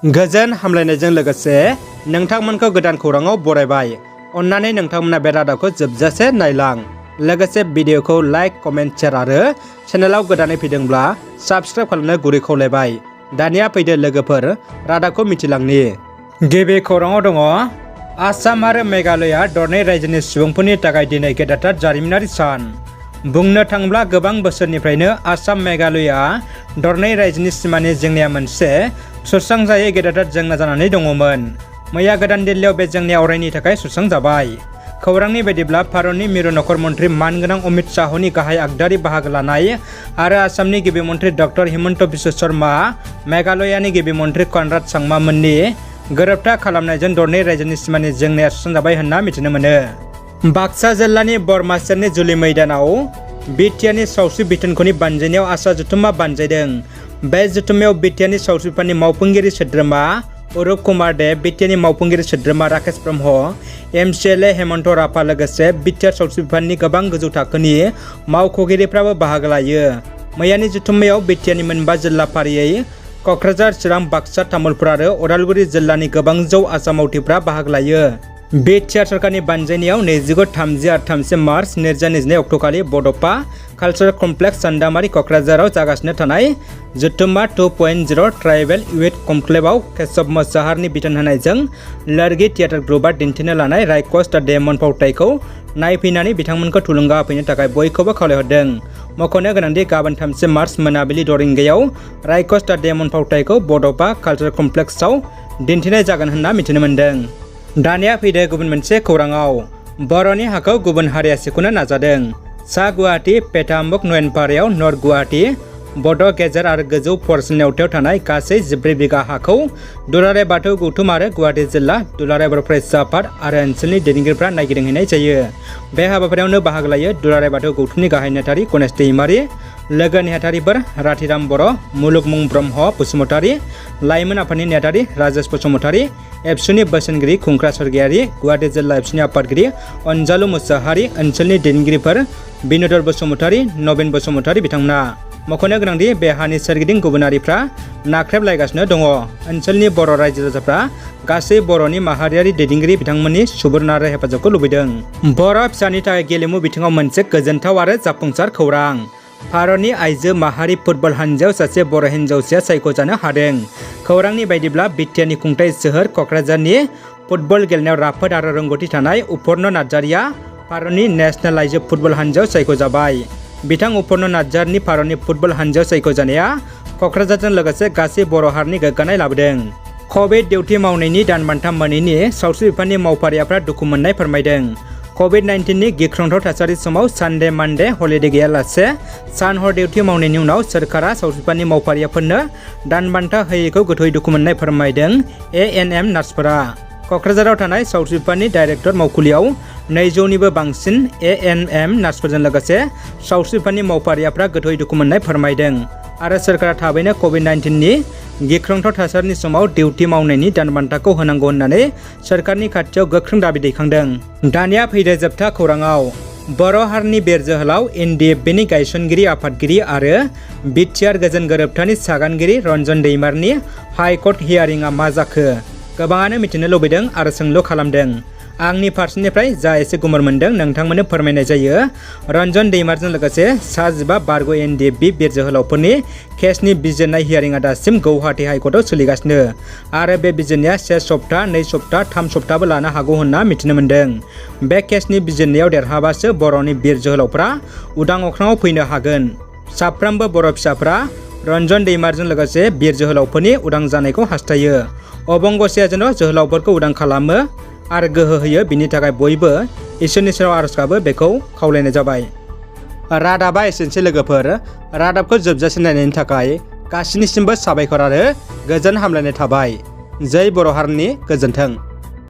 गोजोन हामलायनायजों लोगोसे नोंथांमोनखौ गोदान खौराङाव बरायबाय। अन्नानै नोंथांमोना बे रादाबखौ जोबजासे नायलां। लोगोसे भिडिअखौ लाइक, कमेन्ट, शेयार आरो चेनेलाव गोदानै फैदोंब्ला साबस्क्राइब खालामनो गुरै खावलायबाय। दानिया फैदो लोगोफोर रादाबखौ मिथिलांनि। गिबि खौराङाव दङ आसाम आरो मेघालया दरनै रायजोनि सुबुंफोरनि थाखाय दिनै गेदेरथार जारिमिनारि सान। बुंनो थाङोब्ला गोबां बोसोरनिफ्रायनो आसाम मेघालया दरनै रायजोनि सिमानि जेंनाया मोनसे सुस्रांजायै गेदेरथार जेंना जानानै दङमोन। मैया गोदान दिल्लीयाव बे जेंनाया अरायनि थाखाय सुस्रांजाबाय। खौरांनि बायदिब्ला भारतनि मिरु नखर मन्त्रि मानगोनां अमित शाहनि गाहाय आगदारि बाहागो लानाय आरो आसामनि गिबि मन्त्रि डक्टर हिमन्त बिश्व शर्मा, मेघालयानि गिबि मन्त्रि कनराड सांमा मोननि गोरोबथा खालामनायजों दरनै रायजोनि सिमानि जेंनाया सुस्रांजाबाय होनना मिथिनो मोनो। बाक्सा जिल्लानि बरमासेरनि जुलि मैदानाव बिटिआरनि सावस्रि बिथोनखौनि बानजायनायाव आसा जथुम्मा बानजायदों। बे जथुम्मायाव बिटिआरनि सावस्रि बिफाननि मावफुंगिरि सोद्रोमा अरुप कुमार दे, बिटिआरनि मावफुंगिरि सोद्रोमा राकेश ब्रह्म, एमसिएलए हेमन्त राभा लोगोसे बिटिआर सावस्रि बिफाननि गोबां गोजौ थाखोनि मावख'गिरिफ्राबो बाहागो लायो। मैयानि जथुम्मायाव बिटिआरनि मोनबा जिल्ला फारियै क'क्राझार, चिरां, बाक्सा, तामुलपुर आरो उदालगुरि जिल्लानि गोबां जौ आसाम मावथिफ्रा बाहागो लायो। बिटिआर सरकारनि बानजायनायाव 29, 30 आरो 31 मार्च 2022 अक्ट'खालि बड'फा कालचारेल कमप्लेक्स चान्दामारि क'क्राझाराव जागासिनो थानाय जथुम्मा 2.0 ट्राइबेल इवेन्ट कमप्लेक्सआव केशव मोसाहारिनि बिथोन होनायजों लोरगि थियेटार ग्रुपआ दिन्थिनो लानाय रायक'स दा डेमन फावथायखौ नायफैनानै बिथांमोनखौ थुलुंगा होफैनो थाखाय बयखौबो खावलायहरदों। मख'नो गोनांदि गाबोन 30 मार्च मोनाबिलि 6 रिंगायाव रायक'स दा डेमन फावथायखौ बड'फा कालचारेल कमप्लेक्सआव दिन्थिनाय जागोन होनना मिथिनो मोन्दों। दानिया फैदो गुबुन मोनसे खौराङाव। बर'नि हाखौ गुबुन हारिया सेख'नो नाजादों। सा गुवाहाटी, पेटाम्बुक, नयनपारायाव नर्थ गुवाहाटी, बड' गेजेर आरो गोजौ फरायसालिनि आवथायाव थानाय गासै 14 बिघा हाखौ दुलाराय बाथौ गौथुम आरो गुवाहाटी जिल्ला दुलाराय बर' फरायसा आफाद आरो ओनसोलनि दैदेनगिरिफ्रा नायगिदिंहैनाय जायो। बे हाबाफारियावनो बाहागो लायो दुलाराय बाथौ गौथुमनि गाहाय नेहाथारि गणेश दैमारि, लोगो नेहाथारिफोर राथिराम बर', मुलुगमुं ब्रह्म बसुमतारि, लाइमोन आफादनि नेहाथारि राजेश बसुमतारि, एबसुनि बोसोनगिरि खुंख्रा सरगियारि, गुवाहाटी जिल्ला एबसुनि आफादगिरि अनजालु मुसाहारि, ओनसोलनि दैदेनगिरिफोर बिनोदर बसुमतारि, नबिन बसुमतारि बिथांमोना। मख'नो गोनांदि बे हानि सोरगिदिं गुबुनारिफ्रा नाख्रेबलायगासिनो दङ। ओनसोलनि बर' रायजो राजाफ्रा गासै बर'नि माहारियारि दैदेनगिरि बिथांमोननि सुबुरुन आरो हेफाजाबखौ लुबैदों। बर' फिसानि थाखाय गेलेमु बिथिङाव मोनसे गोजोनथाव आरो जाफुंसार खौरां। भारतनि आइजो माहारि फुटबल हानजायाव सासे बर' हिन्जावसाया सायख'जानो हादों। खौरांनि बायदिब्ला बिटिआरनि खुंथाय सोहोर क'क्राझारनि फुटबल गेलेनायाव राफोद आरो रोंगौथि थानाय उपर्न नार्जारिया भारतनि नेशनेल आइजो फुटबल हानजायाव सायख'जाबाय। बिथां उपर्न नार्जारिनि भारतनि फुटबल हानजायाव सायख'जानाया क'क्राझारजों लोगोसे गासै बर' हारिनि गोग्गानाय लाबोदों। कभिड डिउटि मावनायनि दानबान्था मोनैनि सावस्रि बिफाननि मावफारियाफ्रा दुखु मोननाय फोरमायदों। कभिड-19नि गिख्रंथाव थासारि समाव सानडे मानडे हलिडे गैयालासे सान हर डिउटि मावनायनि उनाव सोरखारा सावस्रि बिफाननि मावफारियाफोरनो दानबान्था होयैखौ गोथौयै दुखु मोननाय फोरमायदों एएनएम नार्सफोरा। क'क्राझाराव थानाय सावस्रि बिफाननि डाइरेक्टर मावखुलियाव 200निबो बांसिन एएनएम नार्सफोरजों लोगोसे सावस्रि बिफाननि मावफारियाफ्रा गोथौयै दुखु मोननाय फोरमायदों आरो सोरखारा थाबैनो कभिड-19नि गिख्रंथाव थासारिनि समाव डिउटि मावनायनि दानबान्थाखौ होनांगौ होननानै सोरखारनि खाथियाव गोख्रों दाबि दैखांदों। दानिया फैदो जोबथा खौराङाव। बर' हारिनि बिर जोहोलाव एनडिएफबिनि गायसनगिरि आफादगिरि आरो बिटिआर गोजोन गोरोबथानि सागानगिरि रन्जन दैमारिनि हाइकर्ट हियारिंआ मा जाखो? गोबाङानो मिथिनो लुबैदों आरो सोंलु खालामदों। आंनि फारसेनिफ्राय जा एसे गुमुर मोनदों नोंथांमोननो फोरमायनाय जायो। रन्जन दैमारिजों लोगोसे सा 15 बारग' एनडिएफबि बिर जोहोलावफोरनि केसनि बिजिरनाय हियारिंआ दासिम गौहाटी हाइकर्टआव सोलिगासिनो आरो बे बिजिरनाया 1 सप्ता, 2 सप्ता, 3 सप्ताबो लानो हागौ होनना मिथिनो मोन्दों। बे केसनि बिजिरनायाव देरहाबासो बर'नि बिर जोहोलावफ्रा उदां अख्राङाव फैनो हागोन। साफ्रोमबो बर' फिसाफ्रा रन्जन दैमारिजों लोगोसे बिर जोहोलावफोरनि उदां जानायखौ हास्थायो। अबंगसेया जेन' जोहोलावफोरखौ उदां खालामो आरो गोहो होयो, बिनि थाखाय बयबो इसोरनि सेराव आरज गाबो, बेखौ खावलायनाय जाबाय। रादाबा एसेनोसै लोगोफोर। रादाबखौ जोबजासे नायनायनि थाखाय गासैनिसिमबो साबायखर आरो गोजोन हामलायनाय थाबाय। जै बर' हारिनि गोजोन्थों।